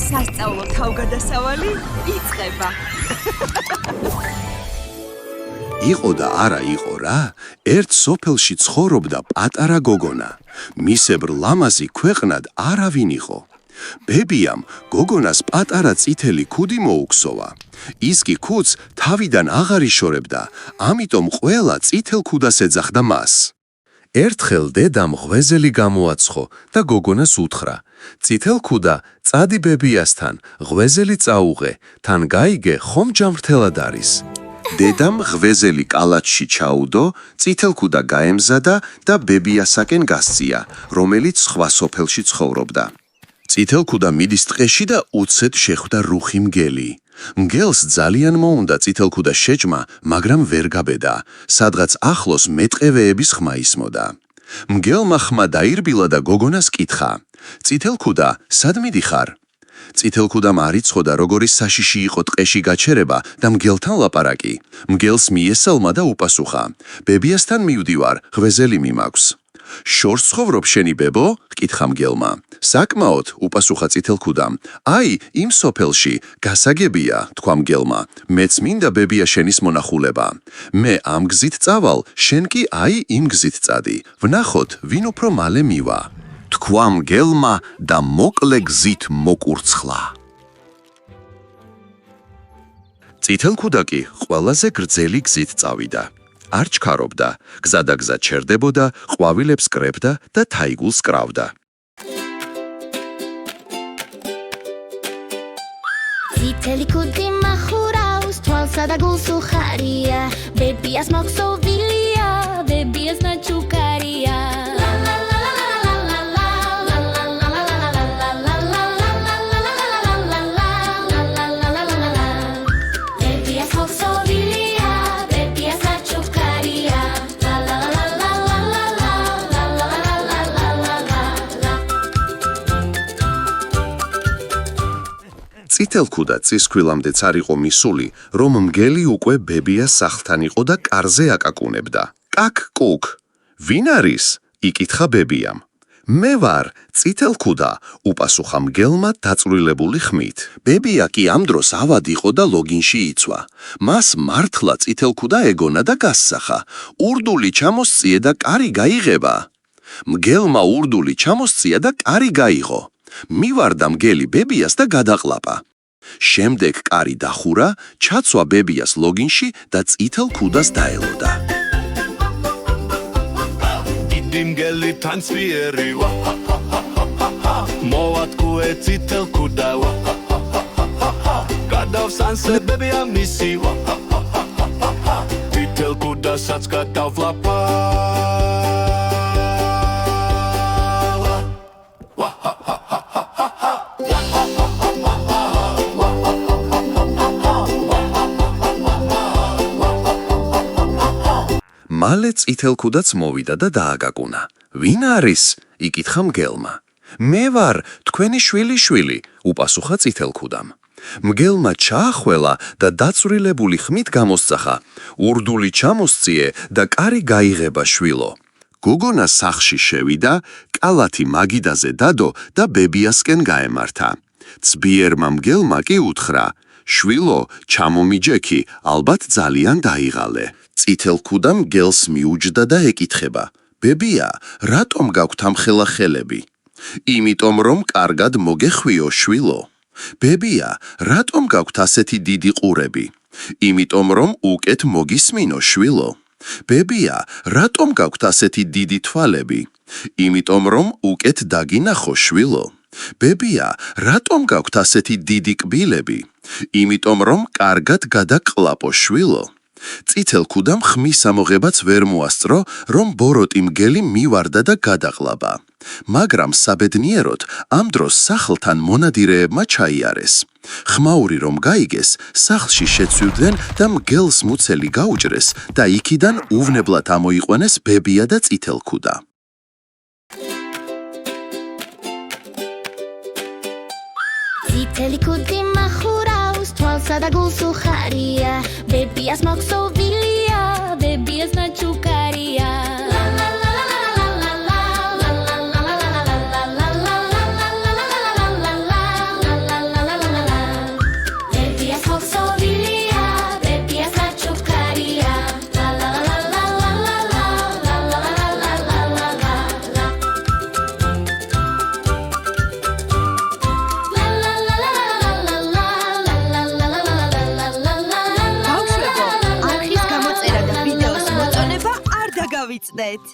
სასწავლო თავგადასავალი იწყება. იყო და არა იყო რა, ერთ სოფელში ცხოვრობდა პატარა გოგონა. მისებრ ლამაზი ქვეყნად არავინ იყო. ბებიამ გოგონას პატარა წითელი ქუდი მოუგსოვა. ის კი ქუდს თავიდან აღარ იშორებდა, ამიტომ ყველა წითელ ქუდას ეძახდა მას. ერთხელ დედამ ღვეზელი გამოაცხო და გოგონას უთხრა: წითელ ქუდა, წადი ბებიასთან, ღვეზელი წაუღე, თან გაიგე ხომ ჯამრთელად არის. დედამ ღვეზელი კალათში ჩაუდო, წითელ ქუდა გაემზადა და ბებიასაკენ გასწია, რომელიც სხვა სოფელში ცხოვრობდა. წითელ ქუდა მიდის ტყეში და უცეთ შეხვდა რუხი მგელი. მგელს ძალიან მოუნდა წითელ ქუდა შეჭმა, მაგრამ ვერ გაბედა, სადღაც ახლოს მეტყევეების ხმა ისმოდა. მგელმა ხმა დაირბილა და გოგონას კითხა: წითელ ქუდა, სად მიდიხარ? წითელ ქუდამ არ იცოდა როგორი საშიში იყო ტყეში გაჩერება და მგელთან ლაპარაკი. მგელს მიესალმა და უპასუხა: ბებიასთან მივდივარ, ღვეზელი მიმაქვს. შორს ცხოვრობ შენი ბებო? კითხა მგელმა. საკმაოდ, უპასუხა წითელ ქუდამ. აი, იმ სოფელში, გასაგებია, თქვა მგელმა. მეც მინდა ბებია შენის მონახულება. მე ამ გზით წავალ, შენ კი აი იმ გზით წადი. ვნახოთ, ვინ უფრო მალე მივა. თქვა მგელმა და მოკლე გზით მოკურცხლა. წითელ ქუდა კი ყველაზე გრძელი გზით წავიდა. არ ჩქარობდა, გზადაგზა ჩერდებოდა, ყვავილებს კრებდა და თაიგულს კრავდა. წითელი ქუდი მახურავს, თვალსა და გულს უხარია, ბებიას მოხსოვილია, ბებიას ნაჩუქარია. წითელ ქუდა წისქვილამდეც არ იყო მისული, რომ მგელი უკვე ბებიას სახლთან იყო და კარზე აკაკუნებდა. კაკ კუკ, ვინ არის? იკითხა ბებიამ. მე ვარ, წითელ ქუდა, უპასუხა მგელმა დაწვრილებული ხმით. ბებია კი ამ დროს ავად იყო და ლოგინში იცვა. მას მართლა წითელ ქუდა ეგონა და გასსახა. ურდული ჩამოსწიე და კარი გაიღება. მგელმა ურდული ჩამოსწია და კარი გაიღო. მივარდა მგელი ბებიას და გადაყლაპა. შემდეგ კარი დახურა, ჩაცვა ბებიას ლოგინში და წითელ ქუდას დაელოდა. დიდი მგელი თანცვიერი, მოვატყუე წითელ ქუდა, გადავსანსე ბებია მისი, წითელ ქუდასაც გადავლაპა. მალე წითელ ქუდაც მოვიდა და დააგაკუნა. ვინ არის? იკითხა მგელმა. მე ვარ, თქვენი შვილიშვილი, უპასუხა წითელ ქუდამ. მგელმა ჩაახველა და დაწვრილებული ხმით გამოსწახა. ურდული ჩამოსწიე და კარი გაიღება შვილო. გოგონა სახლში შევიდა, კალათი მაგიდაზე დადო და ბებიასკენ გაემართა. ცბიერმა მგელმა კი უთხრა: შვილო, ჩამომიჯექი, ალბათ ძალიან დაიღალე. წითელ ქუდა მგელს მიუჯდა და ეკითხება: ბებია, რატომ გაქვთ ამ ხელახელები? იმიტომ რომ კარგად მოგეხვიო შვილო. ბებია, რატომ გაქვთ ასეთი დიდი ყურები? იმიტომ რომ უკეთ მოგისმინო შვილო. ბებია, რატომ გაქვთ ასეთი დიდი თვალები? იმიტომ რომ უკეთ დაგინახო შვილო. ბებია, რატომ გაქვთ ასეთი დიდი კბილები? იმიტომ რომ კარგად გადაყლაპო შვილო. წითელ ქუდამ ხმის ამოღებაც ვერ მოასწრო, რომ ბოროტი მგელი მივარდა და გადაყლაპა. მაგრამ საბედნიეროდ ამ დროს სახლთან მონადირეებმა ჩაიარეს. ხმაური რომ გაიგეს, სახლში შეცვიდნენ და მგელს მუცელი გაუჭრეს და იქიდან უვნებლად ამოიყვანეს ბებია და წითელ ქუდა. წითელი ქუდი მახურავს, თვალსა და გულს უხარია, ბებიას მოხსოვილია, ბებიას ნაჩუქარია. მოვიწდეთ.